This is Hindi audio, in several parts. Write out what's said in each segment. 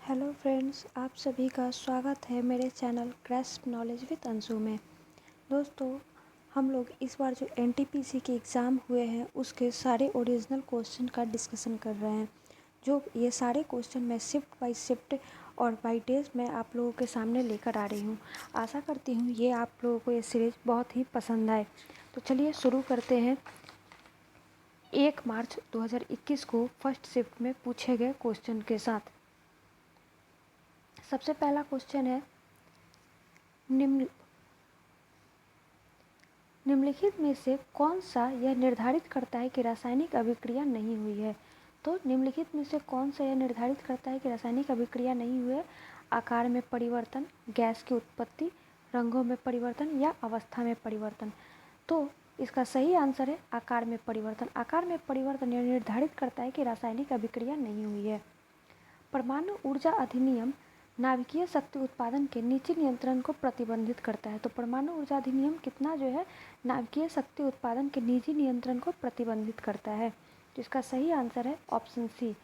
हेलो फ्रेंड्स, आप सभी का स्वागत है मेरे channel grasp knowledge with Anshu में। दोस्तों, हम लोग इस बार जो एनटीपीसी के एग्ज़ाम हुए हैं उसके सारे ओरिजिनल क्वेश्चन का डिस्कशन कर रहे हैं। जो ये सारे क्वेश्चन मैं शिफ्ट बाय शिफ्ट और बाय डेज में आप लोगों के सामने लेकर आ रही हूँ। आशा करती हूँ ये आप लोगों को ये सीरीज़ बहुत ही पसंद आए। तो चलिए शुरू करते हैं 1 मार्च 2021 को फर्स्ट शिफ्ट में पूछे गए क्वेश्चन के साथ। सबसे पहला क्वेश्चन है, निम्नलिखित में से कौन सा यह निर्धारित करता है कि रासायनिक अभिक्रिया नहीं हुई है। तो निम्नलिखित में से कौन सा यह निर्धारित करता है कि रासायनिक अभिक्रिया नहीं हुई है। आकार में परिवर्तन, गैस की उत्पत्ति, रंगों में परिवर्तन या अवस्था में परिवर्तन। तो इसका सही आंसर है आकार में परिवर्तन। आकार में परिवर्तन यह निर्धारित करता है कि रासायनिक अभिक्रिया नहीं हुई है। परमाणु ऊर्जा अधिनियम नाभिकीय शक्ति उत्पादन के निजी नियंत्रण को प्रतिबंधित करता है। तो परमाणु ऊर्जा अधिनियम कितना जो है नाभिकीय शक्ति उत्पादन के निजी नियंत्रण को प्रतिबंधित करता है। तो इसका सही आंसर है ऑप्शन सी।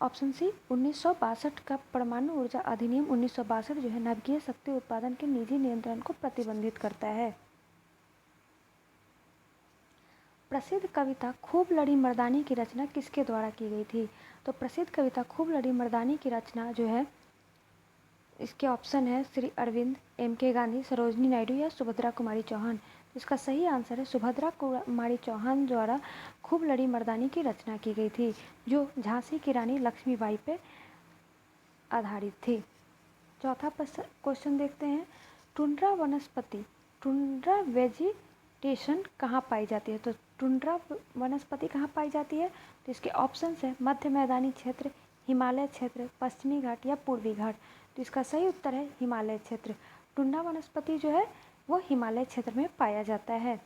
ऑप्शन सी 1962 का परमाणु ऊर्जा अधिनियम 1962 जो है नाभिकीय शक्ति उत्पादन के निजी नियंत्रण को प्रतिबंधित करता है। प्रसिद्ध कविता खूब लड़ी मर्दानी की रचना किसके द्वारा की गई थी। तो प्रसिद्ध कविता खूब लड़ी मर्दानी की रचना जो है इसके ऑप्शन है श्री अरविंद, एम.के. गांधी, सरोजनी नायडू या सुभद्रा कुमारी चौहान। इसका सही आंसर है सुभद्रा कुमारी चौहान द्वारा खूब लड़ी मर्दानी की रचना की गई थी, जो झांसी की रानी लक्ष्मीबाई पे आधारित थी। चौथा क्वेश्चन देखते हैं, टुंड्रा वनस्पति, टुंड्रा वेजिटेशन कहाँ पाई जाती है। तो टुंड्रा वनस्पति कहाँ पाई जाती है। तो इसके ऑप्शंस है मध्य मैदानी क्षेत्र, हिमालय क्षेत्र, पश्चिमी घाट या पूर्वी घाट। तो इसका सही उत्तर है हिमालय क्षेत्र। टुंड्रा वनस्पति जो है वो हिमालय क्षेत्र में पाया जाता है।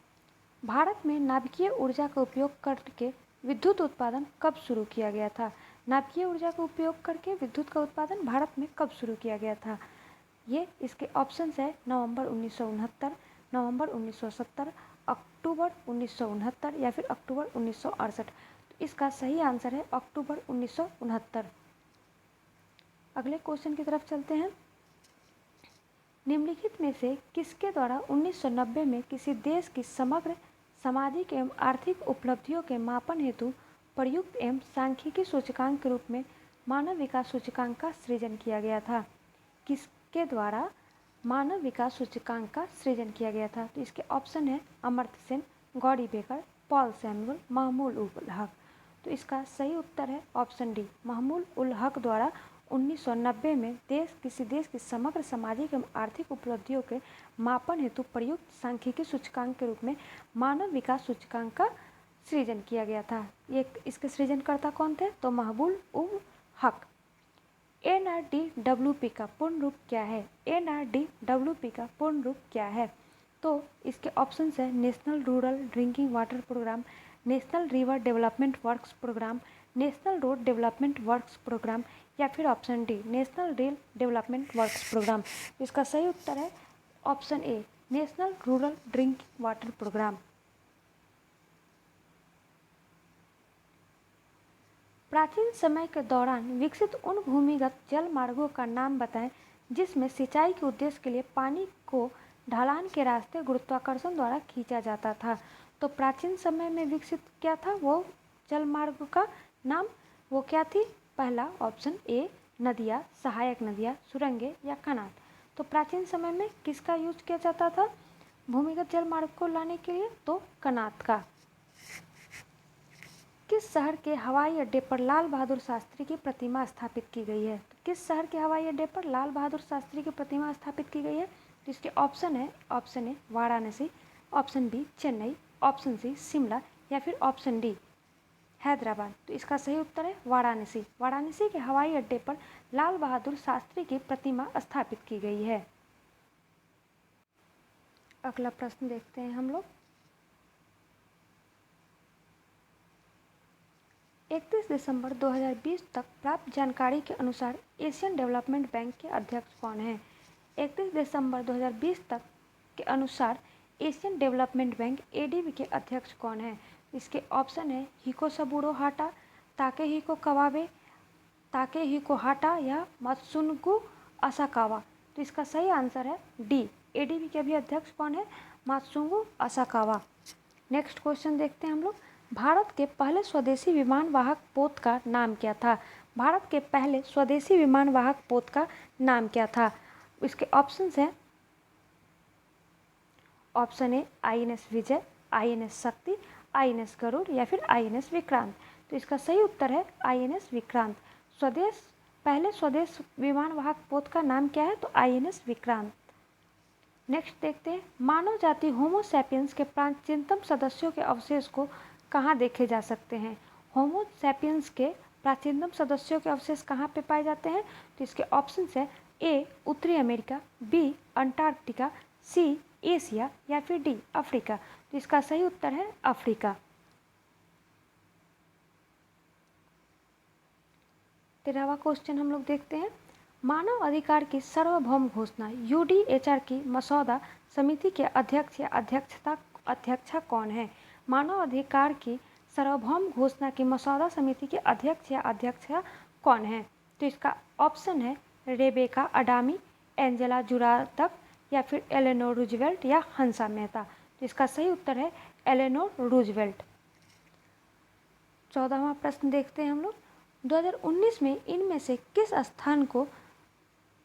भारत में नाभिकीय ऊर्जा का उपयोग करके विद्युत उत्पादन कब शुरू किया गया था। नाभिकीय ऊर्जा का उपयोग करके विद्युत का उत्पादन भारत में कब शुरू किया गया था। ये इसके ऑप्शंस है नवंबर 1969, नवंबर 1970, अक्टूबर 1969 या फिर अक्टूबर 1968। तो इसका सही आंसर है अक्टूबर 1969। अगले क्वेश्चन की तरफ चलते हैं। निम्नलिखित में से किसके द्वारा 1990 में किसी देश की समग्र सामाजिक एवं आर्थिक उपलब्धियों के मापन हेतु प्रयुक्त एवं सांख्यिकी सूचकांक के रूप में मानव विकास सूचकांक का सृजन किया गया था। किसके द्वारा मानव विकास सूचकांक का सृजन किया गया था। तो इसके ऑप्शन है Amartya Sen, Gary Becker, Paul Samuel, Mahmood ul Haq. तो इसका सही उत्तर है ऑप्शन डी, महमूद उल हक द्वारा 1990 में किसी देश की समग्र सामाजिक एवं आर्थिक उपलब्धियों के मापन हेतु प्रयुक्त सांख्यिकी सूचकांक के रूप में मानव विकास सूचकांक का सृजन किया गया था। ये इसके सृजनकर्ता कौन थे। तो महमूद उल हक। NRDWP का पूर्ण रूप क्या है। NRDWP का पूर्ण रूप क्या है। तो इसके ऑप्शंस है national rural drinking water programme, national river development works programme, national road development works programme या फिर option D national rail development works programme. इसका सही उत्तर है option A, national rural drinking water programme. प्राचीन समय के दौरान विकसित उन भूमिगत जल मार्गों का नाम बताएं जिसमें सिंचाई के उद्देश्य के लिए पानी को ढलान के रास्ते गुरुत्वाकर्षण द्वारा खींचा जाता था। तो प्राचीन समय में विकसित क्या था वो जल मार्ग का नाम, वो क्या थी। पहला ऑप्शन ए नदियाँ, सहायक नदियाँ, सुरंगें या कनाल। तो प्राचीन समय में किसका यूज किया जाता था भूमिगत जल मार्ग को लाने के लिए। तो कनात का। किस शहर के हवाई अड्डे पर लाल बहादुर शास्त्री की प्रतिमा स्थापित की गई है। तो किस शहर के हवाई अड्डे पर लाल बहादुर शास्त्री की प्रतिमा स्थापित की गई है। तो इसके ऑप्शन है option A Varanasi, option B Chennai, option C Shimla या फिर ऑप्शन डी हैदराबाद। तो इसका सही उत्तर है वाराणसी। वाराणसी के हवाई अड्डे पर लाल बहादुर शास्त्री की प्रतिमा स्थापित की गई है। अगला प्रश्न देखते हैं हम लोग। 31 दिसंबर 2020 तक प्राप्त जानकारी के अनुसार एशियन डेवलपमेंट बैंक के अध्यक्ष कौन हैं। 31 दिसंबर 2020 तक के अनुसार एशियन डेवलपमेंट बैंक ADB के अध्यक्ष कौन हैं। इसके ऑप्शन है हिकोसाबुरो हाटा, ताकेहिको कवाबे, ताकेहिको हाटा या मात्सुनोबु असाकावा। तो इसका सही आंसर है डी। एडीबी के अभी अध्यक्ष कौन है? मात्सुनोबु असाकावा। नेक्स्ट क्वेश्चन देखते हैं हम लोग। भारत के पहले स्वदेशी विमान वाहक पोत का नाम क्या था? भारत के पहले स्वदेशी विमान वाहक पोत का नाम क्या था? इसके ऑप्शंस हैं, option A INS Vijay, INS शक्ति, INS गरुड़ या फिर INS विक्रांत। तो इसका सही उत्तर है INS विक्रांत। पहले स्वदेश विमान वाहक पोत का नाम क्या है? तो INS विक्रांत। नेक्स्ट देखते हैं, मानव जाति होमो सैपियंस के प्राचीनतम सदस्यों के अवशेष को कहाँ देखे जा सकते हैं? होमो सैपियंस के प्राचीनतम सदस्यों के अवशेष कहाँ पे पाए जाते हैं? तो इसके ऑप्शंस है ए उत्तरी America, B Antarctica, C Asia या फिर डी अफ्रीका। तो इसका सही उत्तर है अफ्रीका। 13वां क्वेश्चन हम लोग देखते हैं, मानव अधिकार की सार्वभौम घोषणा UDHR की मसौदा समिति के अध्यक्ष या अध्यक्षा कौन है? मानव अधिकार की सार्वभौम घोषणा की मसौदा समिति के अध्यक्ष या अध्यक्षा कौन है? तो इसका ऑप्शन है रेबेका अडामी, एंजेला जुरादक या फिर एलेनोर रूजवेल्ट या हंसा मेहता। तो इसका सही उत्तर है एलेनोर रूजवेल्ट। 14वां प्रश्न देखते हैं हम लोग, 2019 में इनमें से किस स्थान को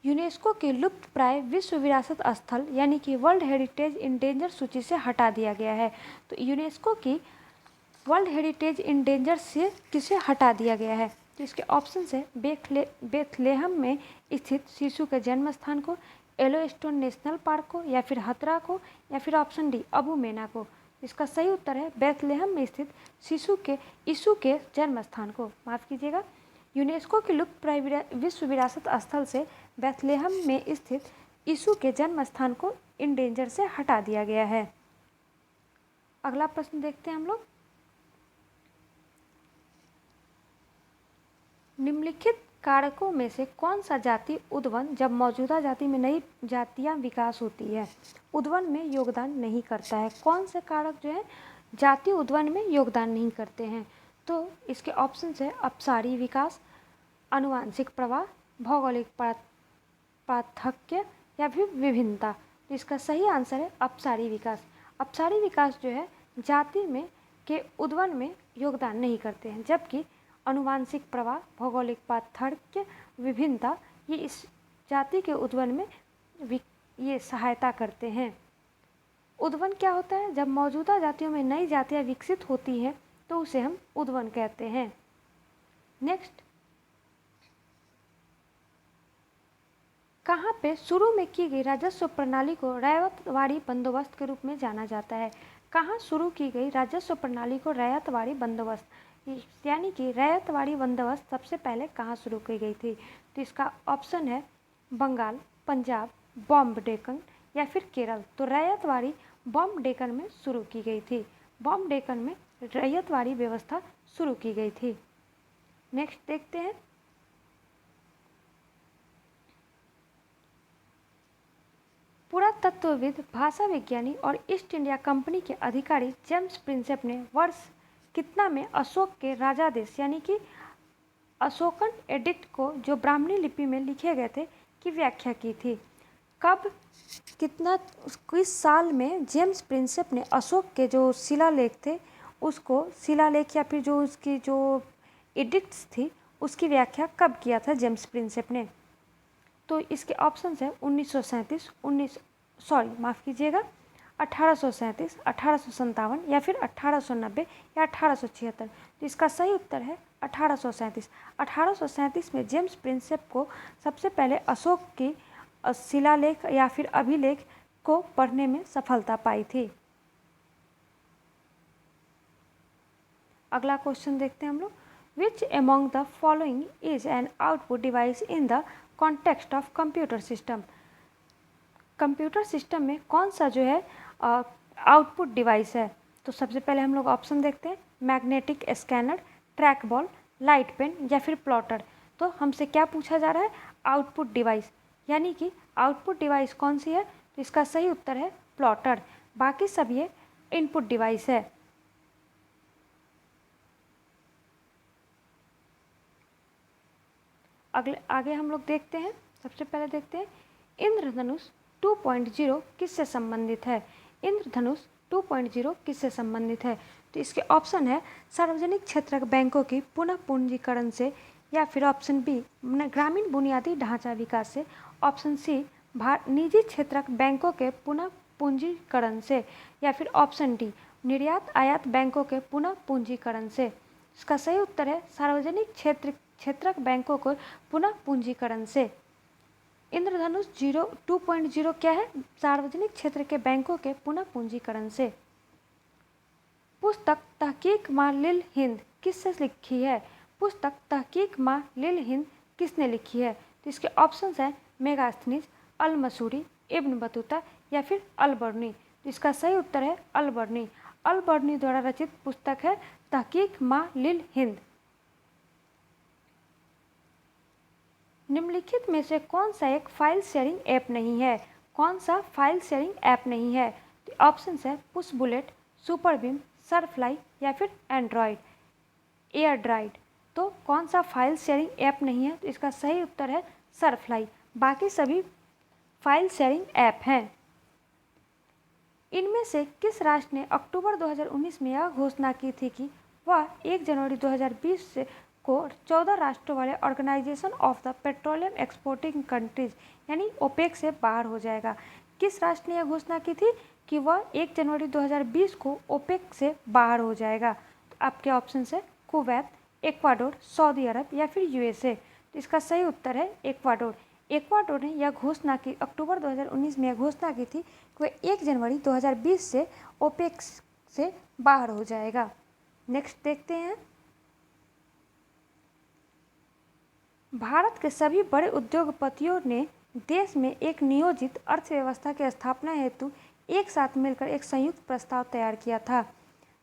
यूनेस्को की लुप्त प्राय विश्व विरासत स्थल यानी कि वर्ल्ड हेरिटेज इंडेंजर सूची से हटा दिया गया है? तो यूनेस्को की वर्ल्ड हेरिटेज इंडेंजर से किसे हटा दिया गया है? तो इसके ऑप्शन है बेथलेहम में स्थित शिशु के जन्म स्थान को, येलोस्टोन नेशनल पार्क को या फिर हतरा को या फिर ऑप्शन डी अबू मेना को। इसका सही उत्तर है बेथलेहम में स्थित यीशु के जन्म स्थान को, माफ़ कीजिएगा, यूनेस्को की लुप्त प्राय विश्व विरासत स्थल से बेथलेहम में स्थित यीशु के जन्म स्थान को इंडेंजर से हटा दिया गया है। अगला प्रश्न देखते हैं हम लोग, निम्नलिखित कारकों में से कौन सा जाति उद्वन जब मौजूदा जाति में नई जातियां विकास होती है उद्वन में योगदान नहीं करता है? कौन से कारक जो है जाति उद्वन में योगदान नहीं करते हैं? तो इसके ऑप्शन है अपसारी विकास, आनुवांशिक प्रवाह, भौगोलिक पार्थक्य या फिर विभिन्नता। तो इसका सही आंसर है अपसारी विकास। अपसारी विकास जो है जाति में के उद्वन में योगदान नहीं करते हैं, जबकि आनुवांशिक प्रवाह, भौगोलिक पार्थक्य, विभिन्नता ये इस जाति के उद्वन में ये सहायता करते हैं। उद्वन क्या होता है? जब मौजूदा जातियों में नई जातियां विकसित होती हैं तो उसे हम उद्वन कहते हैं। नेक्स्ट, कहाँ पे शुरू में की गई राजस्व प्रणाली को रैयतवाड़ी बंदोबस्त के रूप में जाना जाता है? कहाँ शुरू की गई राजस्व प्रणाली को रैयतवाड़ी बंदोबस्त, यानी कि रैयतवाड़ी बंदोबस्त सबसे पहले कहाँ शुरू की गई थी? तो इसका ऑप्शन है बंगाल, पंजाब, बॉम्ब डेक्कन या फिर केरल। तो रैयतवाड़ी बॉम्ब डेक्कन में शुरू की गई थी। बॉम्ब डेक्कन में रैयतवाड़ी व्यवस्था शुरू की गई थी। नेक्स्ट देखते हैं, पुरातत्वविद, भाषा विज्ञानी और ईस्ट इंडिया कंपनी के अधिकारी जेम्स प्रिंसेप ने वर्ष कितना में अशोक के राजादेश यानी कि अशोकन एडिक्ट को जो ब्राह्मणी लिपि में लिखे गए थे की व्याख्या की थी? कब, कितना, किस साल में जेम्स प्रिंसेप ने अशोक के जो शिलालेख थे उसको, शिलालेख या फिर जो उसकी जो एडिक्ट्स थी उसकी व्याख्या कब किया था जेम्स प्रिंसेप ने? तो इसके ऑप्शंस है 1837, 1837, 1857 या फिर 1890 या 1876। तो इसका सही उत्तर है 1837। 1837 में जेम्स प्रिंसेप को सबसे पहले अशोक की शिलालेख या फिर अभिलेख को पढ़ने में सफलता पाई थी। अगला क्वेश्चन देखते हैं हम लोग, विच among the following is an output device in the context of computer system? Computer system में कौन सा जो है आउटपुट डिवाइस है? तो सबसे पहले हम लोग ऑप्शन देखते हैं, magnetic scanner, track ball, light pen या फिर प्लॉटर। तो हमसे क्या पूछा जा रहा है? आउटपुट डिवाइस, यानी कि आउटपुट डिवाइस कौन सी है? तो इसका सही उत्तर है प्लॉटर। बाकी सब ये इनपुट डिवाइस है। आगे हम लोग देखते हैं। सबसे पहले देखते हैं इंद्रधनुष 2.0 किससे संबंधित है। इंद्रधनुष 2.0 किससे संबंधित है? तो इसके ऑप्शन है सार्वजनिक क्षेत्र बैंकों की पुनः पूंजीकरण से, या फिर ऑप्शन बी ग्रामीण बुनियादी ढांचा विकास से, ऑप्शन सी निजी क्षेत्र बैंकों के पुनः पूंजीकरण से, या फिर ऑप्शन डी निर्यात आयात बैंकों के पुनः पूंजीकरण से। इसका सही उत्तर है सार्वजनिक क्षेत्रक बैंकों को पुनः पूंजीकरण से। इंद्रधनुष 2.0 क्या है? सार्वजनिक क्षेत्र के बैंकों के पुनः पूंजीकरण से। पुस्तक तहकीक माँ लिल हिंद किससे लिखी है? पुस्तक तहकीक माँ लिल हिंद किसने लिखी है? तो इसके ऑप्शंस हैं मेगास्थनीज, अल मसूरी, इब्न बतूता, या फिर अल बर्नी। तो इसका सही उत्तर है अल बर्नी। अल बर्नी द्वारा रचित पुस्तक है तहकीक माँ लिल हिंद। निम्नलिखित में से कौन सा एक फाइल शेयरिंग ऐप नहीं है? कौन सा फाइल शेयरिंग ऐप नहीं है? तो ऑप्शन है पुश बुलेट, सुपरबीम, सरफ्लाई, या फिर एंड्रॉयड एयर ड्राइड। तो कौन सा फाइल शेयरिंग ऐप नहीं है? तो इसका सही उत्तर है सरफ्लाई। बाकी सभी फाइल शेयरिंग ऐप हैं। इनमें से किस राष्ट्र ने अक्टूबर 2019 में यह घोषणा की थी कि वह 1 जनवरी 2020 से को 14 राष्ट्रों वाले organisation of the petroleum exporting countries यानी ओपेक से बाहर हो जाएगा? किस राष्ट्र ने यह घोषणा की थी कि वह 1 जनवरी 2020 को ओपेक से बाहर हो जाएगा? तो आपके ऑप्शन है कुवैत, इक्वाडोर, सऊदी अरब, या फिर यूएसए। तो इसका सही उत्तर है इक्वाडोर। इक्वाडोर ने यह घोषणा की अक्टूबर 2019 में यह घोषणा की थी कि वह 1 जनवरी 2020 से ओपेक से बाहर हो जाएगा। नेक्स्ट देखते हैं। भारत के सभी बड़े उद्योगपतियों ने देश में एक नियोजित अर्थव्यवस्था की स्थापना हेतु एक साथ मिलकर एक संयुक्त प्रस्ताव तैयार किया था।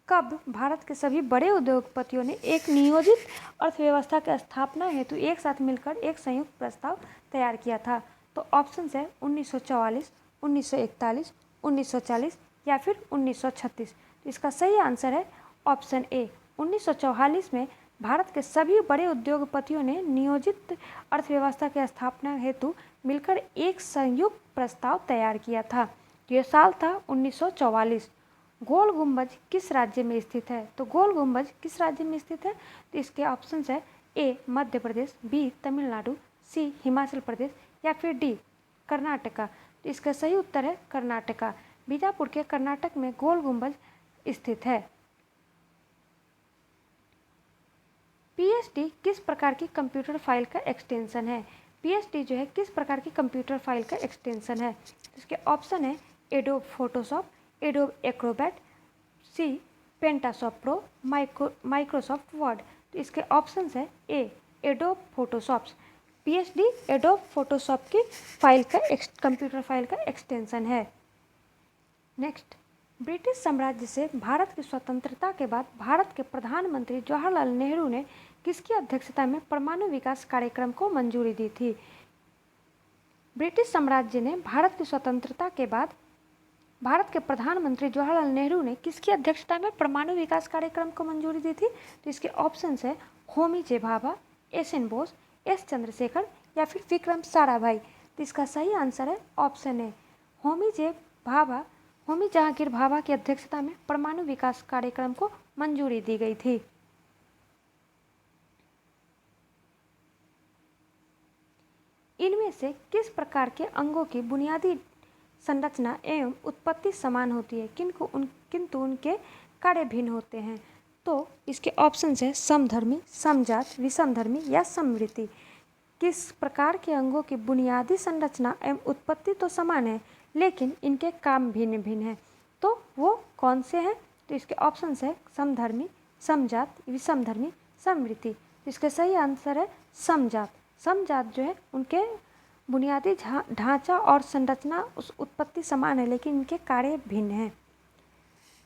कब भारत के सभी बड़े उद्योगपतियों ने एक नियोजित अर्थव्यवस्था की स्थापना हेतु एक साथ मिलकर एक संयुक्त प्रस्ताव तैयार किया था? तो ऑप्शन है 1944, 1941, 1940, या फिर 1936। तो इसका सही आंसर है ऑप्शन ए 1944 में भारत के सभी बड़े उद्योगपतियों ने नियोजित अर्थव्यवस्था की स्थापना हेतु मिलकर एक संयुक्त प्रस्ताव तैयार किया था। तो यह साल था 1944। गोल गुंबज किस राज्य में स्थित है? तो गोल गुंबज किस राज्य में स्थित है? तो इसके ऑप्शंस है ए मध्य प्रदेश, बी तमिलनाडु, सी हिमाचल प्रदेश, या फिर डी कर्नाटका। तो इसका सही उत्तर है कर्नाटका। बीजापुर के कर्नाटक में गोल गुंबज स्थित है। पीएचडी किस प्रकार की कंप्यूटर फाइल का एक्सटेंशन है? पीएचडी जो है किस प्रकार की कंप्यूटर फाइल का एक्सटेंशन है? इसके ऑप्शन है Adobe Photoshop, Adobe Acrobat, C PaintShop Pro, Microsoft Word. तो इसके ऑप्शंस है A Adobe Photoshop. PSD Adobe Photoshop की फाइल का कंप्यूटर फाइल का एक्सटेंशन है। नेक्स्ट, ब्रिटिश साम्राज्य से भारत की स्वतंत्रता के बाद भारत के प्रधानमंत्री जवाहरलाल नेहरू ने किसकी अध्यक्षता में परमाणु विकास कार्यक्रम को मंजूरी दी थी? ब्रिटिश साम्राज्य ने भारत की स्वतंत्रता के बाद भारत के प्रधानमंत्री जवाहरलाल नेहरू ने किसकी अध्यक्षता में परमाणु विकास कार्यक्रम को मंजूरी दी थी? तो इसके ऑप्शंस है Homi J Bhabha, S N Bose, S Chandrasekhar, या फिर विक्रम साराभाई। तो इसका सही आंसर है ऑप्शन ए होमी जहांगीर भाभा की अध्यक्षता में परमाणु विकास कार्यक्रम को मंजूरी दी गई थी। इनमें से किस प्रकार के अंगों की बुनियादी संरचना एवं उत्पत्ति समान होती है किंतु उनके कार्य भिन्न होते हैं? तो इसके ऑप्शन है समधर्मी, समजात, विषमधर्मी, या समवृत्ति। किस प्रकार के अंगों की बुनियादी संरचना एवं उत्पत्ति तो समान है लेकिन इनके काम भिन्न भिन्न हैं, तो वो कौन से हैं? तो इसके ऑप्शन है समधर्मी, समजात, विषमधर्मी, समवृत्ति। तो इसका सही आंसर है समजात। समजात जो है उनके बुनियादी ढांचा और संरचना उस उत्पत्ति समान है लेकिन इनके कार्य भिन्न हैं।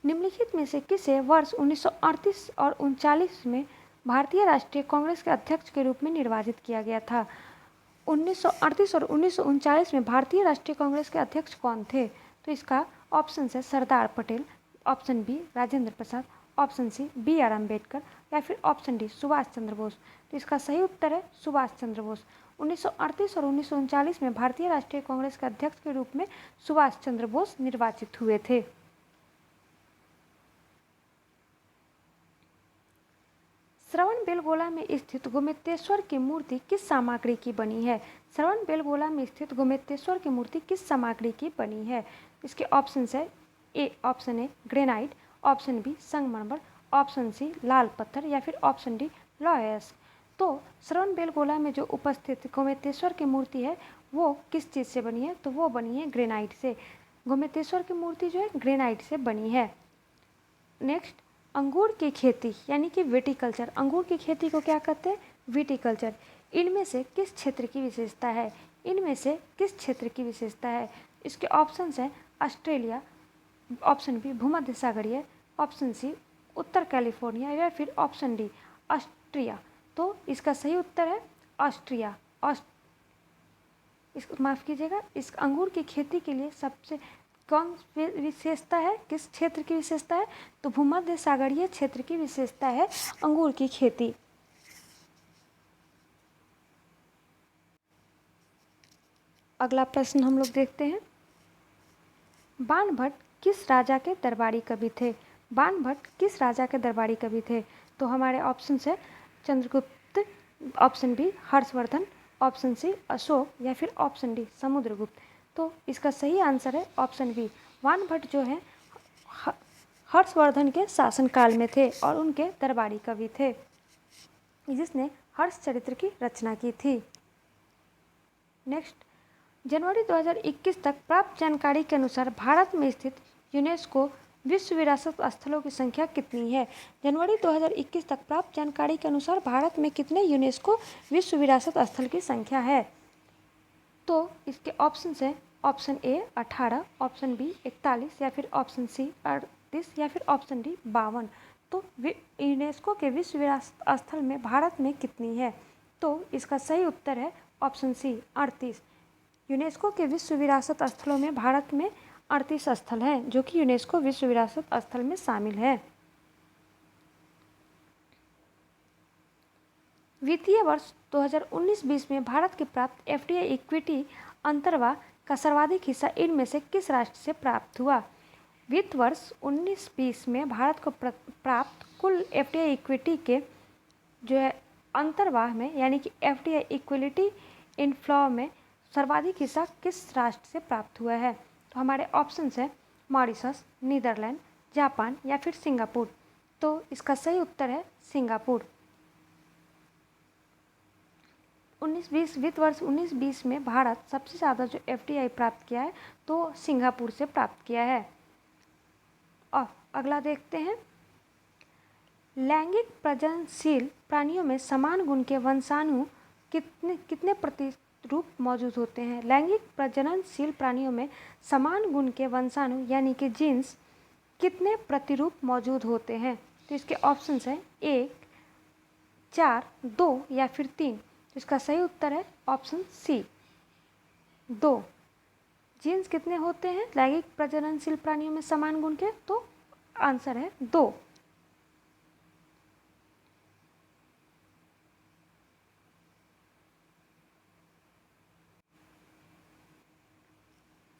निम्नलिखित में से किसे वर्ष 1938 और 1939 में भारतीय राष्ट्रीय कांग्रेस के अध्यक्ष के रूप में निर्वाचित किया गया था? 1938 और 1939 में भारतीय राष्ट्रीय कांग्रेस के अध्यक्ष कौन थे? तो इसका ऑप्शन है Sardar Patel, option B Rajendra Prasad, option C B R Ambedkar या फिर ऑप्शन डी सुभाष चंद्र बोस। तो इसका सही उत्तर है सुभाष चंद्र बोस। 1938 और 1939 में भारतीय राष्ट्रीय कांग्रेस के अध्यक्ष के रूप में सुभाष चंद्र बोस निर्वाचित हुए थे। श्रवणबेलगोला में स्थित गोमतेश्वर की मूर्ति किस सामग्री की बनी है? श्रवणबेलगोला में स्थित गोमतेश्वर की मूर्ति किस सामग्री की बनी है? इसके ऑप्शन है option A granite, option B संगमरमर, ऑप्शन सी लाल पत्थर या फिर ऑप्शन डी लौह। तो श्रवणबेलगोला में जो उपस्थित गोमतेश्वर की मूर्ति है वो किस चीज़ से बनी है? तो वो बनी है ग्रेनाइट से। गोमतेश्वर की मूर्ति जो है ग्रेनाइट से बनी है। नेक्स्ट, अंगूर की खेती यानी कि विटीकल्चर, अंगूर की खेती को क्या कहते हैं? विटीकल्चर। इनमें से किस क्षेत्र की विशेषता है? इनमें से किस क्षेत्र की विशेषता है? इसके ऑप्शंस हैं ऑस्ट्रेलिया, ऑप्शन बी भूमध्य सागरीय, ऑप्शन सी उत्तर कैलिफोर्निया या फिर ऑप्शन डी ऑस्ट्रिया। तो इसका सही उत्तर है ऑस्ट्रिया। माफ़ कीजिएगा, इस अंगूर की खेती के लिए सबसे कौन विशेषता है? किस क्षेत्र की विशेषता है? तो भूमध्य सागरीय क्षेत्र की विशेषता है अंगूर की खेती। अगला प्रश्न हम लोग देखते हैं, बाणभट्ट किस राजा के दरबारी कवि थे? बाणभट्ट किस राजा के दरबारी कवि थे? तो हमारे ऑप्शन है Chandragupta, option B Harshavardhana, option C Ashoka या फिर ऑप्शन डी समुद्रगुप्त। तो इसका सही आंसर है ऑप्शन बी। बाणभट्ट जो है हर्षवर्धन के शासनकाल में थे और उनके दरबारी कवि थे, जिसने हर्षचरित्र की रचना की थी। नेक्स्ट, जनवरी 2021 तक प्राप्त जानकारी के अनुसार भारत में स्थित यूनेस्को विश्व विरासत स्थलों की संख्या कितनी है? जनवरी 2021 तक प्राप्त जानकारी के अनुसार भारत में कितने यूनेस्को विश्व विरासत स्थल की संख्या है? तो इसके ऑप्शन है ऑप्शन ए 18, ऑप्शन बी 41 या फिर ऑप्शन सी 38 या फिर ऑप्शन डी 52। तो यूनेस्को के विश्व विरासत स्थल में भारत में कितनी है? तो इसका सही उत्तर है ऑप्शन सी 38। यूनेस्को के विश्व विरासत स्थलों में भारत में 38 स्थल हैं जो कि यूनेस्को विश्व विरासत स्थल में शामिल है। वित्तीय वर्ष 2019-20 में भारत के प्राप्त एफडीआई इक्विटी अंतर्वाह का सर्वाधिक हिस्सा इनमें से किस राष्ट्र से प्राप्त हुआ? वित्त वर्ष 19-20 में भारत को प्राप्त कुल एफडीआई इक्विटी के जो है अंतर्वाह में यानी कि एफडीआई इक्विटी इनफ्लो में सर्वाधिक हिस्सा किस राष्ट्र से प्राप्त हुआ है? तो हमारे ऑप्शंस है मॉरिशस, नीदरलैंड, जापान या फिर सिंगापुर। तो इसका सही उत्तर है सिंगापुर। 19-20 वित्त वर्ष 19-20 में भारत सबसे ज़्यादा जो एफडीआई प्राप्त किया है तो सिंगापुर से प्राप्त किया है। और अगला देखते हैं, लैंगिक प्रजननशील प्राणियों में समान गुण के वंशाणु कितने प्रतिरूप मौजूद होते हैं? लैंगिक प्रजननशील प्राणियों में समान गुण के वंशाणु यानी कि जीन्स कितने प्रतिरूप मौजूद होते हैं? तो इसके ऑप्शंस हैं 1, 4, 2 या फिर 3। तो इसका सही उत्तर है ऑप्शन सी 2। जीन्स कितने होते हैं लैंगिक प्रजननशील प्राणियों में समान गुण के? तो आंसर है 2।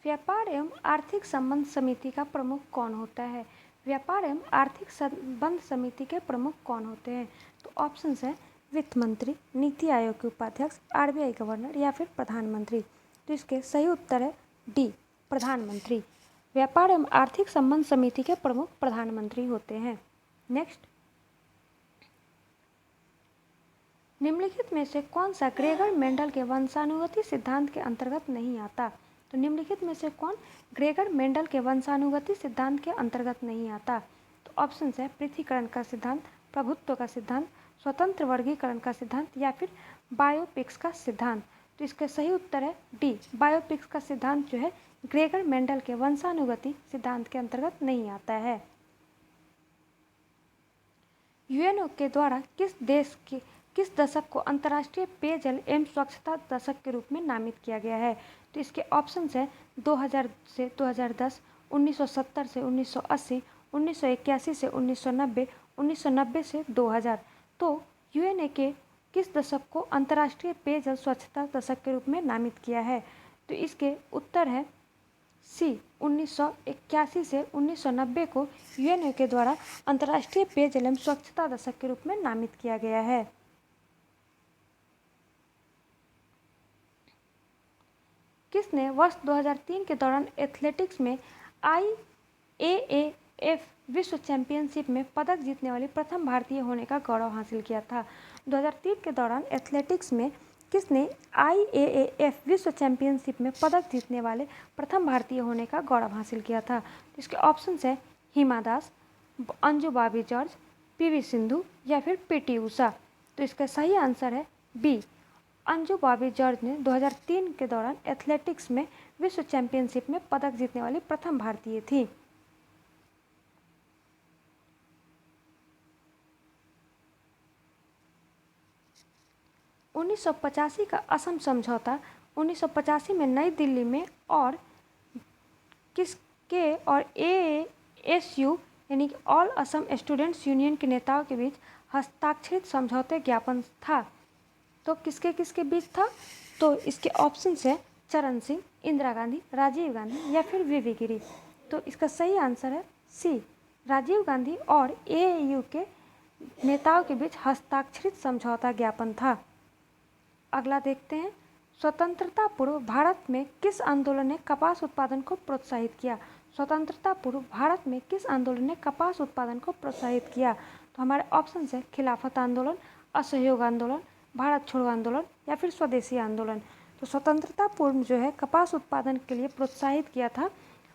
व्यापार एवं आर्थिक संबंध समिति का प्रमुख कौन होता है? व्यापार एवं आर्थिक संबंध समिति के प्रमुख कौन होते हैं? तो ऑप्शंस है वित्त मंत्री, नीति आयोग के उपाध्यक्ष, आरबीआई गवर्नर या फिर प्रधानमंत्री। तो इसके सही उत्तर है डी प्रधानमंत्री। व्यापार एवं आर्थिक संबंध समिति के प्रमुख प्रधानमंत्री होते हैं। नेक्स्ट, निम्नलिखित में से कौन सा ग्रेगर मेंडल के वंशानुगति सिद्धांत के अंतर्गत नहीं आता? तो निम्नलिखित में से कौन ग्रेगर मेंडल के वंशानुगति सिद्धांत के अंतर्गत नहीं आता? तो ऑप्शन है पृथक्करण का सिद्धांत, प्रभुत्व का सिद्धांत, स्वतंत्र वर्गीकरण का सिद्धांत या फिर बायोपिक्स का सिद्धांत। तो इसका सही उत्तर है डी बायोपिक्स का सिद्धांत जो है ग्रेगर मेंडल के वंशानुगति सिद्धांत के अंतर्गत नहीं आता है। यूएनओ के द्वारा किस दशक को अंतर्राष्ट्रीय पेयजल एवं स्वच्छता दशक के रूप में नामित किया गया है? तो इसके ऑप्शंस है 2000 से 2010, 1970 से 1980, 1981 से 1990, 1990 से 2000। तो यूएनए के किस दशक को अंतर्राष्ट्रीय पेयजल स्वच्छता दशक के रूप में नामित किया है? तो इसके उत्तर है सी, 1981 से 1990 को यूएनए के द्वारा अंतर्राष्ट्रीय पेयजल एवं स्वच्छता दशक के रूप में नामित किया गया है। किसने वर्ष 2003 के दौरान एथलेटिक्स में IAAF विश्व चैंपियनशिप में पदक जीतने वाली प्रथम भारतीय होने का गौरव हासिल किया था? 2003 के दौरान एथलेटिक्स में किसने IAAF विश्व चैंपियनशिप में पदक जीतने वाले प्रथम भारतीय होने का गौरव हासिल किया था? तो इसके ऑप्शंस है हिमा दास, अंजू बॉबी जॉर्ज, PV सिंधु या फिर PT उषा। तो इसका सही आंसर है बी, अंजू बॉबी जॉर्ज ने 2003 के दौरान एथलेटिक्स में विश्व चैंपियनशिप में पदक जीतने वाली प्रथम भारतीय थी। उन्नीस का असम समझौता 1985 में नई दिल्ली में और किसके और AASU यानी कि ऑल असम स्टूडेंट्स यूनियन के नेताओं के बीच हस्ताक्षरित समझौते ज्ञापन था? तो किसके किसके बीच था? तो इसके ऑप्शन है चरण सिंह, इंदिरा गांधी, राजीव गांधी या फिर VV गिरी। तो इसका सही आंसर है सी, राजीव गांधी और AAU के नेताओं के बीच हस्ताक्षरित समझौता ज्ञापन था। अगला देखते हैं, स्वतंत्रता पूर्व भारत में किस आंदोलन ने कपास उत्पादन को प्रोत्साहित किया? स्वतंत्रता पूर्व भारत में किस आंदोलन ने कपास उत्पादन को प्रोत्साहित किया? तो हमारे ऑप्शन है खिलाफत आंदोलन, असहयोग आंदोलन, भारत छोड़ो आंदोलन या फिर स्वदेशी आंदोलन। तो स्वतंत्रता पूर्व जो है कपास उत्पादन के लिए प्रोत्साहित किया था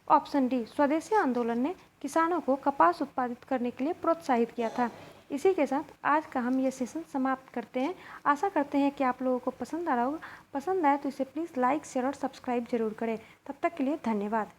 ऑप्शन डी, स्वदेशी आंदोलन ने किसानों को कपास उत्पादित करने के लिए प्रोत्साहित किया था। इसी के साथ आज का हम ये सेशन समाप्त करते हैं। आशा करते हैं कि आप लोगों को पसंद आ रहा होगा। पसंद आए तो इसे प्लीज़ लाइक, शेयर और सब्सक्राइब जरूर करें। तब तक के लिए धन्यवाद।